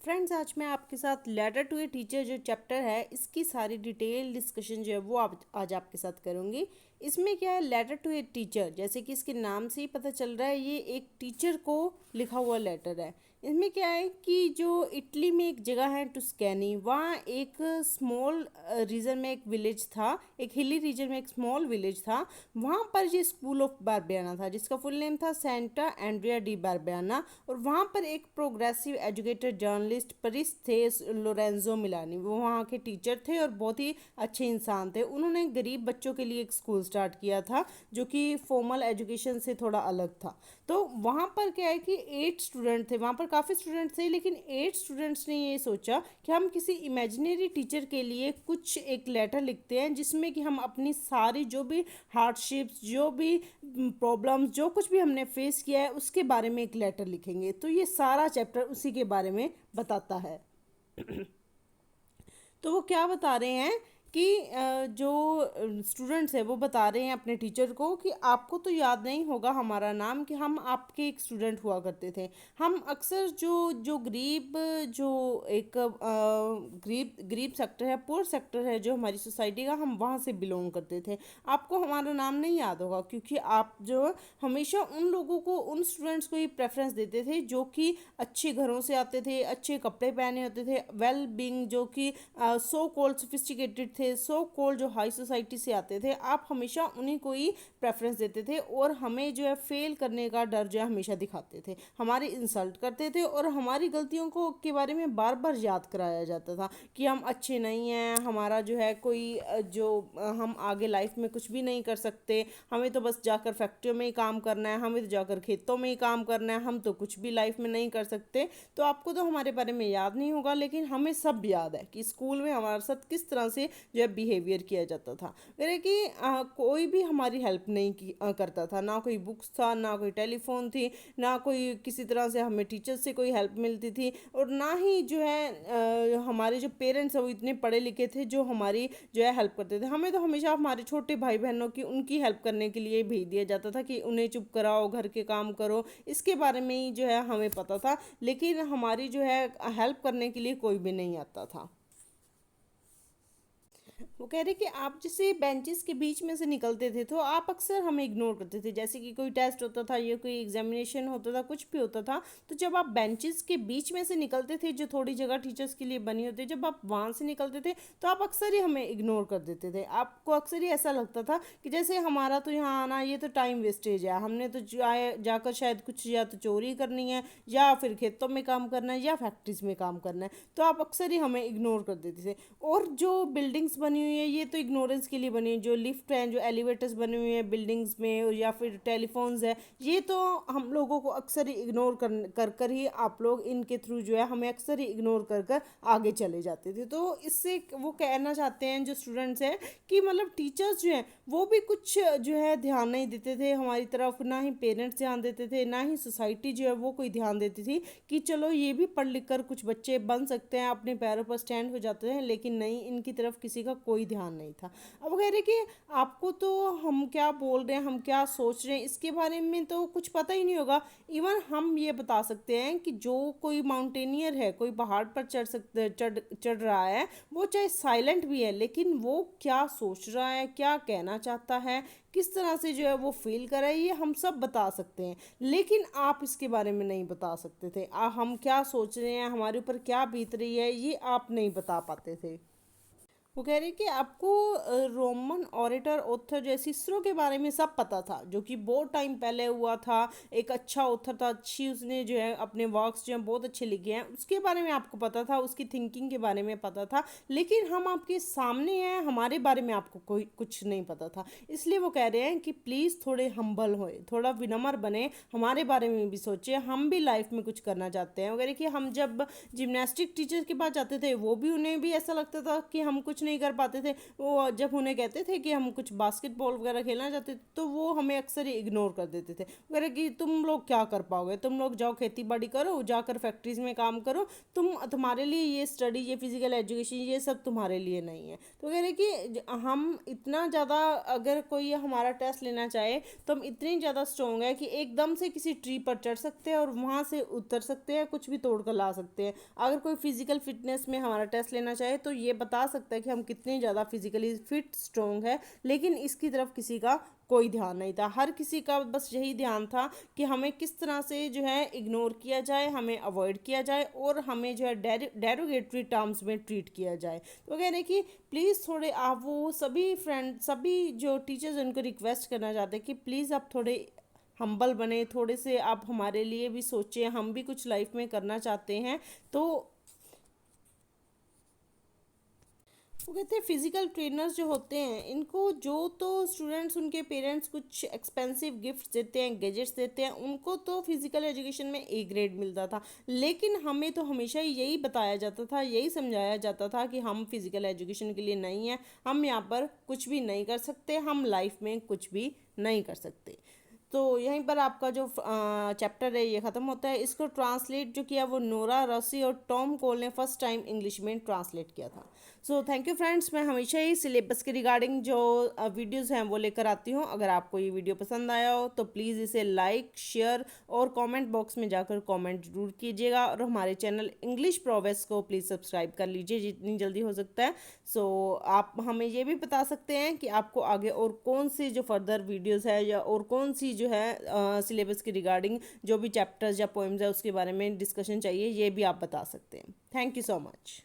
Friends, आज मैं आपके साथ लेटर टू ए टीचर जो चैप्टर है इसकी सारी डिटेल डिस्कशन जो है वो आज आपके साथ करूँगी। इसमें क्या है, लेटर टू ए टीचर, जैसे कि इसके नाम से ही पता चल रहा है ये एक टीचर को लिखा हुआ लेटर है। इसमें क्या है कि जो इटली में एक जगह है टुस्कैनी, वहाँ एक स्मॉल रीजन में एक विलेज था, एक हिली रीजन में एक स्मॉल विलेज था। वहाँ पर ये स्कूल ऑफ बारबियाना था जिसका फुल नेम था सेंटा एंड्रिया डी बारबियाना। और वहाँ पर एक प्रोग्रेसिव एजुकेटेड जर्नलिस्ट परिस थे, लोरेंजो मिलानी, वो वहाँ के टीचर थे और बहुत ही अच्छे इंसान थे। उन्होंने गरीब बच्चों के लिए एक स्कूल स्टार्ट किया था जो कि फॉर्मल एजुकेशन से थोड़ा अलग था। तो वहाँ पर क्या है कि 8 स्टूडेंट थे, वहाँ पर काफ़ी स्टूडेंट थे, लेकिन 8 स्टूडेंट्स ने ये सोचा कि हम किसी इमेजिनरी टीचर के लिए कुछ एक लेटर लिखते हैं जिसमें कि हम अपनी सारी जो भी हार्डशिप्स, जो भी प्रॉब्लम्स, जो कुछ भी हमने फेस किया है उसके बारे में एक लेटर लिखेंगे। तो ये सारा चैप्टर उसी के बारे में बताता है। तो वो क्या बता रहे हैं कि जो स्टूडेंट्स है वो बता रहे हैं अपने टीचर को कि आपको तो याद नहीं होगा हमारा नाम, कि हम आपके एक स्टूडेंट हुआ करते थे। हम अक्सर जो जो गरीब जो एक गरीब गरीब सेक्टर है, पुअर सेक्टर है जो हमारी सोसाइटी का, हम वहाँ से बिलोंग करते थे। आपको हमारा नाम नहीं याद होगा क्योंकि आप जो हमेशा उन लोगों को, उन स्टूडेंट्स को ही प्रेफरेंस देते थे जो कि अच्छे घरों से आते थे, अच्छे कपड़े पहने होते थे, वेल बींग, जो कि सो कॉल्ड सोफिस्टिकेटेड थे, सो कॉल्ड जो हाई सोसाइटी से आते थे। आप हमेशा उन्हीं को ही प्रेफरेंस देते थे और हमें जो है फेल करने का डर जो है हमेशा दिखाते थे, हमारी इंसल्ट करते थे और हमारी गलतियों को के बारे में बार बार याद कराया जाता था कि हम अच्छे नहीं हैं, हमारा जो है कोई हम आगे लाइफ में कुछ भी नहीं कर सकते, हमें तो बस जाकर फैक्ट्रियों में ही काम करना है, हमें तो जाकर खेतों में ही काम करना है, हम तो कुछ भी लाइफ में नहीं कर सकते। तो आपको तो हमारे बारे में याद नहीं होगा, लेकिन हमें सब याद है कि स्कूल में हमारे साथ किस तरह से जो है बिहेवियर किया जाता था। मेरे कि कोई भी हमारी हेल्प नहीं करता था, ना कोई बुक्स था, ना कोई टेलीफोन थी, ना कोई किसी तरह से हमें टीचर्स से कोई हेल्प मिलती थी, और ना ही जो है हमारे जो पेरेंट्स हैं वो इतने पढ़े लिखे थे जो हमारी जो है हेल्प करते थे। हमें तो हमेशा हमारे छोटे भाई बहनों की, उनकी हेल्प करने के लिए भेज दिया जाता था कि उन्हें चुप कराओ, घर के काम करो, इसके बारे में ही जो है हमें पता था, लेकिन हमारी जो है हेल्प करने के लिए कोई भी नहीं आता था। वो कह रहे कि आप जैसे बेंचेस के बीच में से निकलते थे तो आप अक्सर हमें इग्नोर करते थे, जैसे कि कोई टेस्ट होता था या कोई एग्जामिनेशन होता था, कुछ भी होता था, तो जब आप बेंचेस के बीच में से निकलते थे, जो थोड़ी जगह टीचर्स के लिए बनी होती है, जब आप वहाँ से निकलते थे तो आप अक्सर ही हमें इग्नोर कर देते थे। आपको अक्सर ही ऐसा लगता था कि जैसे हमारा तो यहाँ आना ये तो टाइम वेस्टेज है, हमने तो जाकर शायद कुछ या तो चोरी करनी है, या फिर खेतों में काम करना है, या फैक्ट्रीज में काम करना है। तो आप अक्सर ही हमें इग्नोर कर देते थे। और जो बिल्डिंग्स बनी हुई है ये तो इग्नोरेंस के लिए बनी है, जो लिफ्ट हैं, जो एलिवेटर्स बने हुए हैं बिल्डिंग्स में, और या फिर टेलीफोन्स है, ये तो हम लोगों को अक्सर ही इग्नोर कर ही आप लोग इनके थ्रू जो है हमें अक्सर ही इग्नोर कर आगे चले जाते थे। तो इससे वो कहना चाहते हैं जो स्टूडेंट्स हैं कि मतलब टीचर्स जो हैं वो भी कुछ जो है ध्यान नहीं देते थे हमारी तरफ, ना ही पेरेंट्स ध्यान देते थे, ना ही सोसाइटी जो है वो कोई ध्यान देती थी कि चलो ये भी पढ़ लिख कर कुछ बच्चे बन सकते हैं, अपने पैरों पर स्टैंड हो जाते हैं, लेकिन नहीं, इनकी तरफ किसी का कोई ध्यान नहीं था। अब कह रहे कि आपको तो हम क्या बोल रहे हैं, हम क्या सोच रहे हैं इसके बारे में तो कुछ पता ही नहीं होगा। इवन हम ये बता सकते हैं कि जो कोई माउंटेनियर है, कोई पहाड़ पर चढ़ रहा है, वो चाहे साइलेंट भी है लेकिन वो क्या सोच रहा है, क्या कहना चाहता है, किस तरह से जो है वो फील कर रहा है, ये हम सब बता सकते हैं। लेकिन आप इसके बारे में नहीं बता सकते थे, हम क्या सोच रहे हैं, हमारे ऊपर क्या बीत रही है, ये आप नहीं बता पाते थे। वो कह रही कि आपको रोमन ऑरेटर ऑथर जैसी सिसरो के बारे में सब पता था, जो कि बहुत टाइम पहले हुआ था, एक अच्छा ऑथर था, अच्छी उसने जो है अपने वर्क्स जो हैं बहुत अच्छे लिखे हैं, उसके बारे में आपको पता था, उसकी थिंकिंग के बारे में पता था। लेकिन हम आपके सामने हैं, हमारे बारे में आपको कोई कुछ नहीं पता था। इसलिए वो कह रहे हैं कि प्लीज़ थोड़े हम्बल होए, थोड़ा विनम्र बने, हमारे बारे में भी सोचे, हम भी लाइफ में कुछ करना चाहते हैं। वगैरह कि हम जब जिमनास्टिक टीचर के पास जाते थे वो भी, उन्हें भी ऐसा लगता था कि हम कुछ नहीं कर पाते थे, वो जब उन्हें कहते थे कि हम कुछ बास्केटबॉल वगैरह खेलना चाहते थे तो वो हमें अक्सर ही इग्नोर कर देते थे, वगैरह कि तुम लोग क्या कर पाओगे, तुम लोग जाओ खेती बाड़ी करो, जाकर फैक्ट्रीज में काम करो, तुम्हारे लिए ये स्टडी, ये फिजिकल एजुकेशन, ये सब तुम्हारे लिए नहीं है। तो कह रहे कि हम इतना ज़्यादा, अगर कोई हमारा टेस्ट लेना चाहे तो हम इतनी ज़्यादा स्ट्रॉन्ग है कि एकदम से किसी ट्री पर चढ़ सकते हैं और वहाँ से उतर सकते हैं, कुछ भी तोड़ कर ला सकते हैं। अगर कोई फिजिकल फिटनेस में हमारा टेस्ट लेना चाहे तो ये बता सकता है कि हम कितने ज़्यादा फिजिकली फिट स्ट्रॉन्ग है, लेकिन इसकी तरफ किसी का कोई ध्यान नहीं था। हर किसी का बस यही ध्यान था कि हमें किस तरह से जो है इग्नोर किया जाए, हमें अवॉइड किया जाए और हमें जो है डेरोगेटरी टर्म्स में ट्रीट किया जाए। तो कह रहे हैं कि प्लीज़ थोड़े आप, वो सभी फ्रेंड, सभी जो टीचर्स उनको रिक्वेस्ट करना चाहते हैं कि प्लीज़ आप थोड़े हम्बल बने, थोड़े से आप हमारे लिए भी सोचें, हम भी कुछ लाइफ में करना चाहते हैं। तो वो कहते हैं फिजिकल ट्रेनर्स जो होते हैं इनको, जो तो स्टूडेंट्स, उनके पेरेंट्स कुछ एक्सपेंसिव गिफ्ट्स देते हैं, गैजेट्स देते हैं, उनको तो फिजिकल एजुकेशन में ए ग्रेड मिलता था, लेकिन हमें तो हमेशा यही बताया जाता था, यही समझाया जाता था कि हम फिजिकल एजुकेशन के लिए नहीं हैं, हम यहाँ पर कुछ भी नहीं कर सकते, हम लाइफ में कुछ भी नहीं कर सकते। तो यहीं पर आपका जो चैप्टर है ये ख़त्म होता है। इसको ट्रांसलेट जो किया वो नोरा रॉसी और टॉम कोल ने फर्स्ट टाइम इंग्लिश में ट्रांसलेट किया था। सो थैंक यू फ्रेंड्स, मैं हमेशा ही सिलेबस के रिगार्डिंग जो वीडियोस हैं वो लेकर आती हूँ। अगर आपको ये वीडियो पसंद आया हो तो प्लीज़ इसे लाइक, शेयर और कमेंट बॉक्स में जाकर कमेंट जरूर कीजिएगा, और हमारे चैनल इंग्लिश प्रोग्रेस को प्लीज़ सब्सक्राइब कर लीजिए जितनी जल्दी हो सकता है। सो आप हमें ये भी बता सकते हैं कि आपको आगे और कौन सी जो फर्दर वीडियोस है या और कौन सी जो है सिलेबस के रिगार्डिंग जो भी चैप्टर्स या पोएम्स है उसके बारे में डिस्कशन चाहिए, ये भी आप बता सकते हैं। Thank you so much.